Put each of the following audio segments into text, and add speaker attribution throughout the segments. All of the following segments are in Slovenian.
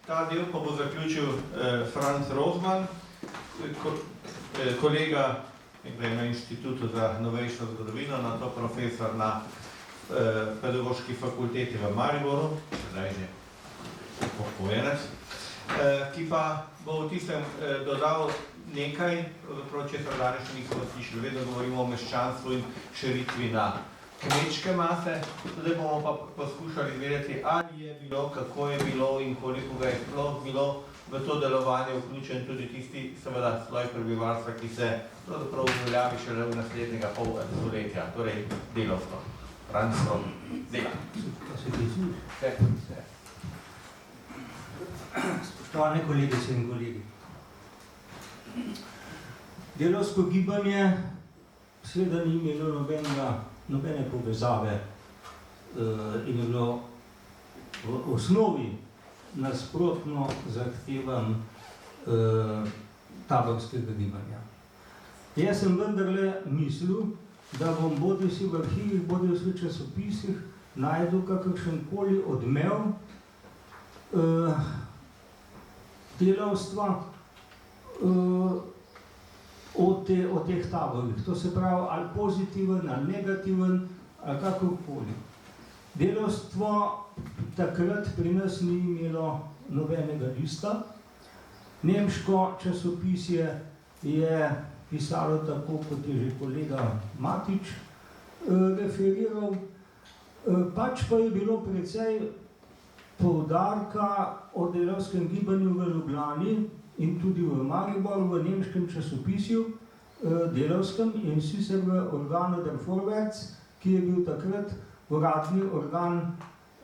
Speaker 1: Ta del pa bo zaključil Franz Rozman, kolega na Inštitutu za novejšo zgodovino, na to profesor na Pedagoški fakulteti v Mariboru, zdaj že upokojenec, ki pa bo v tistem dodal nekaj, česar danes še nismo slišali. Vedno govorimo o meščanstvu in širitvi na kmečke mase, zdaj bomo pa poskušali izvedeti, ali je bilo, kako je bilo in koliko ga je sploh bilo v to delovanje vključen tudi tisti, seveda, sloj prebivalstva, ki se pravzaprav uveljavi šele v naslednjega pol stoletja, torej delovsko, fransko dela.
Speaker 2: Spoštovane kolegice in kolegi. Delavsko gibanje seveda ni imelo nobene povezave in je bilo v osnovi nasprotno zahtevam taborskega gibanja. Jaz sem vendarle mislil, da bom bodisi v arhivih, bodisi v časopisih najdel kakršenkoli odmev delavstva o teh taborih. To se pravi, ali pozitiven, ali negativen, ali kakorkoli. Delavstvo takrat pri nas ni imelo nobenega lista. Nemško časopisje je pisalo tako, kot je že kolega Matič referiral. Pač pa je bilo precej poudarka o delavskem gibanju v Ljubljani in tudi v Mariboru, v nemškem časopisju delavskem, in sicer v organu Der Vorwärts, ki je bil takrat uradni organ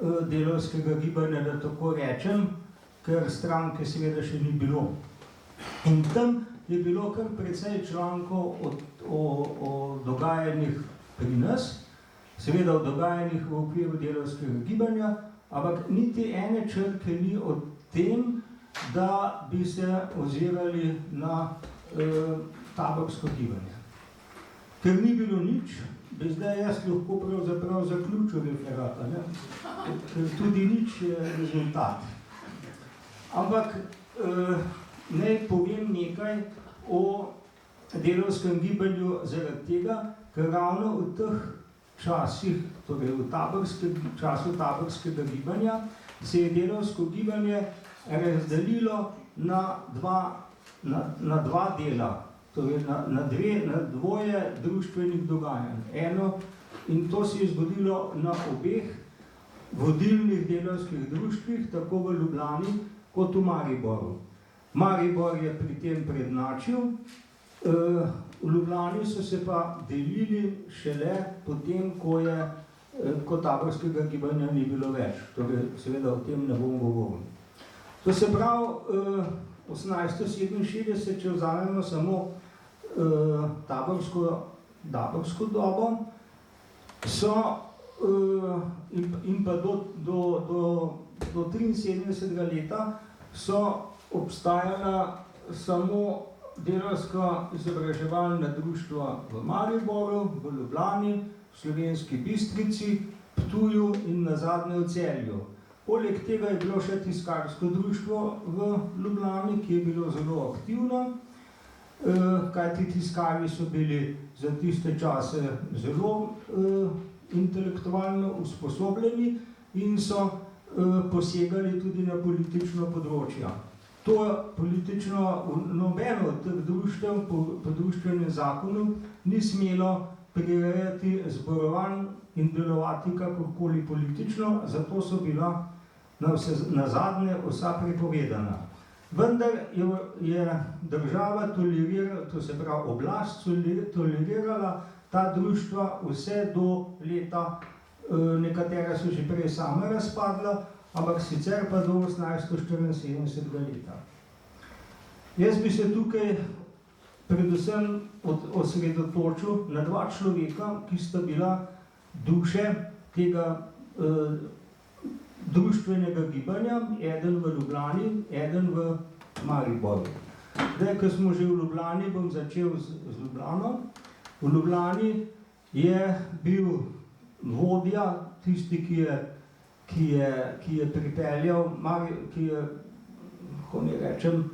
Speaker 2: delavskega gibanja, da tako rečem, ker stranke seveda še ni bilo. In tam je bilo kar precej člankov o dogajanjih pri nas, seveda o dogajanjih v okviru delavskega gibanja, ampak niti ene črke ni o tem, da bi se ozirali na taborsko gibanje. Ker ni bilo nič, bi zdaj jaz lahko pravzaprav zaključil referat, ker tudi nič je rezultat. Ampak naj povem nekaj o delavskem gibanju zaradi tega, ker ravno v teh časih, torej v času taborskega gibanja, se je delavsko gibanje razdelilo na dva dela, torej na dvoje društvenih dogajanj. Eno, in to se je zgodilo na obeh vodilnih delavskih društvih, tako v Ljubljani kot v Mariboru. Maribor je pri tem prednjačil, v Ljubljani so se pa delili šele potem, ko taborskega gibanja ni bilo več. Torej, seveda o tem ne bom govoril. To se pravi, 1867, če vzamemo samo taborsko dobo, so in pa do 73. leta so obstajala samo delavska izobraževalna društva v Mariboru, v Ljubljani, v Slovenski Bistrici, Ptuju in nazadnje v Celju. Poleg tega je bilo še tiskarsko društvo v Ljubljani, ki je bilo zelo aktivno, kajti tiskarji so bili za tiste čase zelo intelektualno usposobljeni in so posegali tudi na politično področje. To politično, nobeno od teh društev po društvenem zakonu ni smelo prirejati zborovanj in delovati kakorkoli politično, zato so bila nazadnje vsa prepovedana. Vendar je država tolerirala, to se pravi oblast, tolerirala ta društva vse do leta, nekatera so že prej sama razpadla, ampak sicer pa do 1874. leta. Jaz bi se tukaj predvsem osredotočil na dva človeka, ki sta bila duše tega društvenega gibanja, eden v Ljubljani, eden v Mariboru. Zdaj, ko smo že v Ljubljani, bom začel z Ljubljano. V Ljubljani je bil vodja, tisti, ki je pripeljal, ki je kako ne rečem,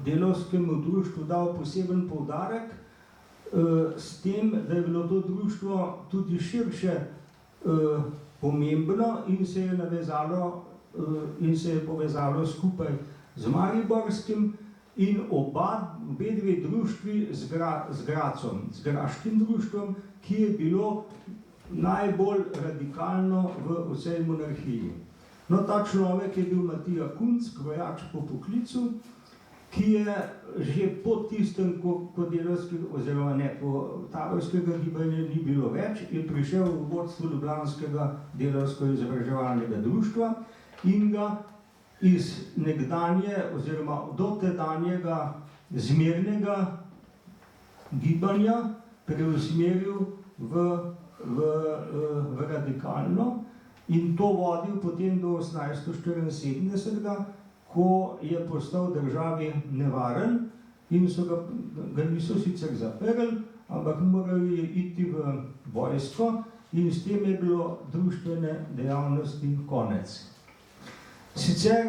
Speaker 2: delavskemu društvu dal poseben poudarek, s tem, da je bilo to društvo tudi širše pomembno in se je povezalo skupaj z mariborskim in obe dve društvi z Grazom, z graškim društvom, ki je bilo najbolj radikalno v vsej monarhiji. No, ta človek je bil Matija Kunc, krojač po poklicu, ki je že po tistem, ko delavskega, oziroma ne, po taborskega gibanja ni bilo več, je prišel v vodstvo Ljubljanskega delavsko-izobraževalnega društva in ga iz nekdanje, oziroma dotedanjega zmernega gibanja preusmeril v radikalno in to vodil potem do 1874, ko je postal državi nevaren in so ga niso sicer zaprli, ampak morali iti v vojsko in s tem je bilo društvene dejavnosti konec. Sicer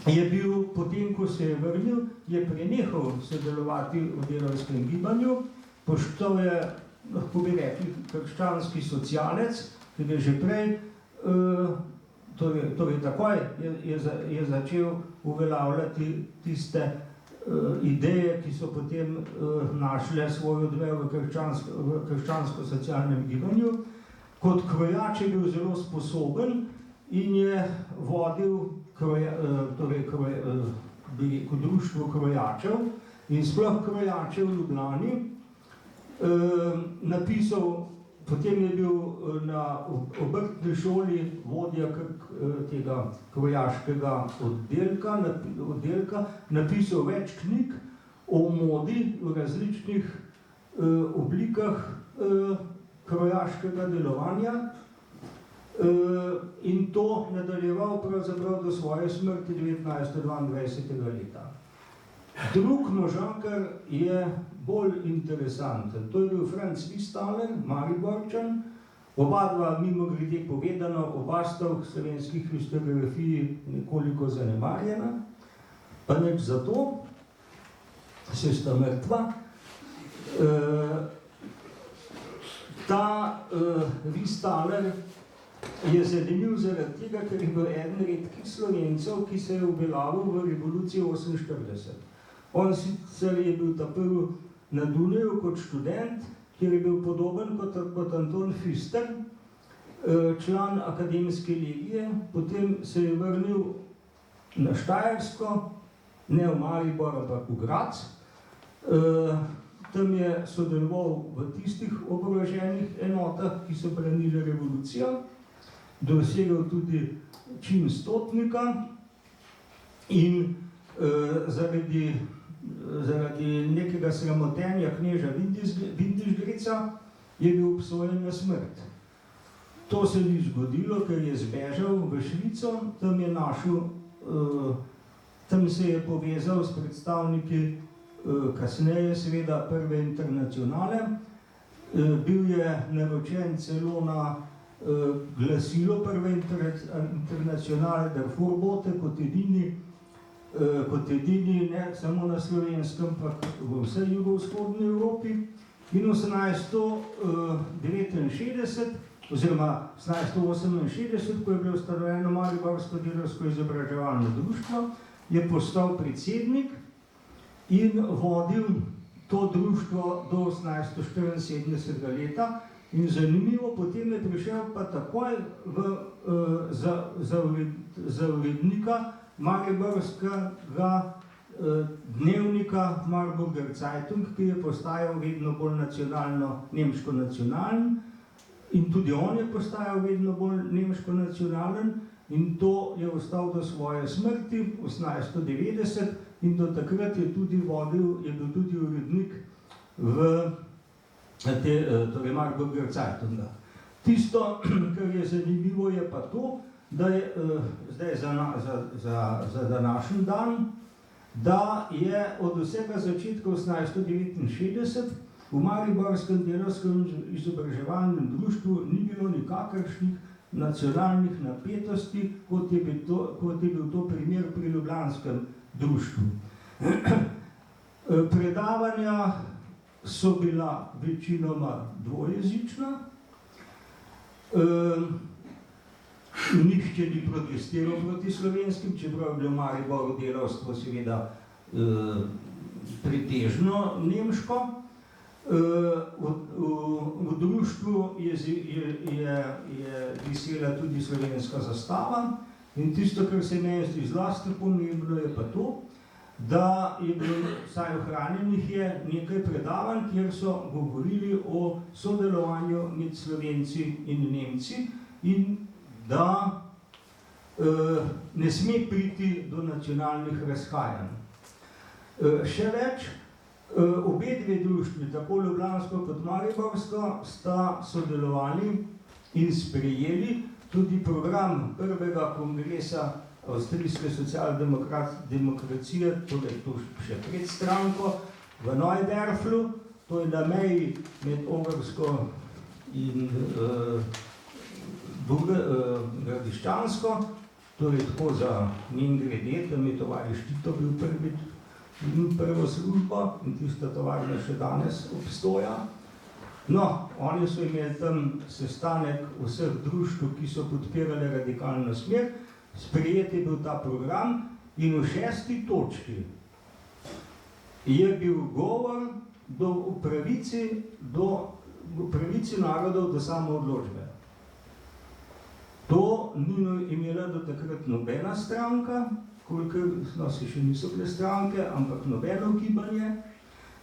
Speaker 2: je bil, potem ko se je vrnil, je prenehal sodelovati v delavskem gibanju, postal je, lahko bi rekli, krščanski socialec, ker je že prej, torej takoj je začel uveljavljati tiste ideje, ki so potem našle svoj odmev v krščansko-socialnem gibanju. Kot krojač je bil zelo sposoben in je vodil društvo krojačev in sploh krojačev v Ljubljani. Napisal, potem je bil na obrtni šoli vodja tega krojaškega oddelka, napisal več knjig o modi v različnih oblikah krojaškega delovanja in to nadaljeval pravzaprav do svoje smrti 1922. leta. Drug možakar je bolj interesanten. To je bil Franc Vistaler, Mariborčan. Oba dva, mimogrede povedano, oba sta v slovenskih historiografiji nekoliko zanemarjena, pa nič zato, se sta mrtva. Ta Vistaler je zanimiv zaradi tega, ker je bil eden redkih Slovencev, ki se je uveljavil v revoluciji 1948. On sicer je bil ta prvi na Dunaju kot študent, kjer je bil podoben kot Anton Pfister, član akademske legije, potem se je vrnil na Štajersko, ne v Maribor, ampak v Graz. Tam je sodeloval v tistih oboroženih enotah, ki so branili revolucijo, dosegel tudi čin stotnika in zaradi nekega sramotenja kneža Windischgrätza je bil obsojen na smrt. To se ni zgodilo, ker je zbežal v Švico, tam se je povezal s predstavniki kasneje seveda Prve internacionale, bil je naročen celo na glasilo Prve internacionale Darfurbote kot edini, ne samo na Slovenskem, ampak v vsej jugovzhodni Evropi. In 1869, oziroma 1868, ko je bilo ustanovljeno Mariborsko delavsko-izobraževalno društvo, je postal predsednik in vodil to društvo do 1874. leta. In zanimivo, potem je prišel pa takoj za urednika mariborskega dnevnika Marburger Zeitung, ki je postajal vedno bolj nemško-nacionalen in tudi on je postajal vedno bolj nemško-nacionalen in to je ostal do svoje smrti 1890 in do takrat je bil tudi urednik v torej Marburger Zeitunga. Tisto, kar je zanimivo, je pa to, da je zdaj za današnji dan, da je od vsega začetka 1869 v Mariborskem delavskem izobraževalnem društvu ni bilo nikakršnih nacionalnih napetosti, kot je bil to primer pri ljubljanskem društvu. Predavanja so bila večinoma dvojezična, nihče ni protestiral proti slovenskim, čeprav je bilo v Mariboru delavstvo seveda pretežno nemško. V društvu je visela tudi slovenska zastava in tisto, kar se meni zdi zlasti pomembno, je pa to, da je bilo, vsaj ohranjenih je nekaj predavanj, kjer so govorili o sodelovanju med Slovenci in Nemci in da ne sme priti do nacionalnih razhajanj. Še več, obe dve društvi, tako ljubljansko kot mariborsko, sta sodelovali in sprejeli tudi program prvega kongresa avstrijske socialdemokracije, torej to še pred stranko, v Neuwerflu, to je na meji med Ogrsko in Gradiščansko, torej tako za Mingrede, tam je tovariš Tito bil prvo službo in tista tovarna še danes obstoja. No, oni so imeli tam sestanek vseh društv, ki so podpirali radikalno smer, sprejet je bil ta program in v 6. točki je bil govor o pravici narodov do samoodločbe. To ni imela do takrat nobena stranka, kolikor še niso bile stranke, ampak nobeno gibanje.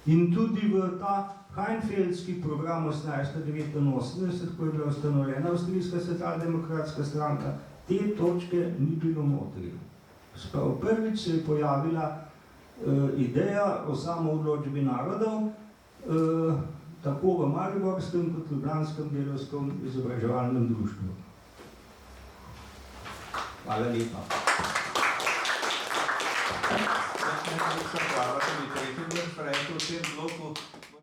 Speaker 2: In tudi v ta Heinfeldski program 1889, ko je bila ustanovljena Avstrijska socialdemokratska stranka, te točke ni bilo notri. Sprav prvič se je pojavila ideja o samoodločbi narodov, tako v mariborskem kot ljubljanskem delavskem izobraževalnem društvu. Hvala lepa.
Speaker 1: Hvala tudi tretji vrh, v tem bloku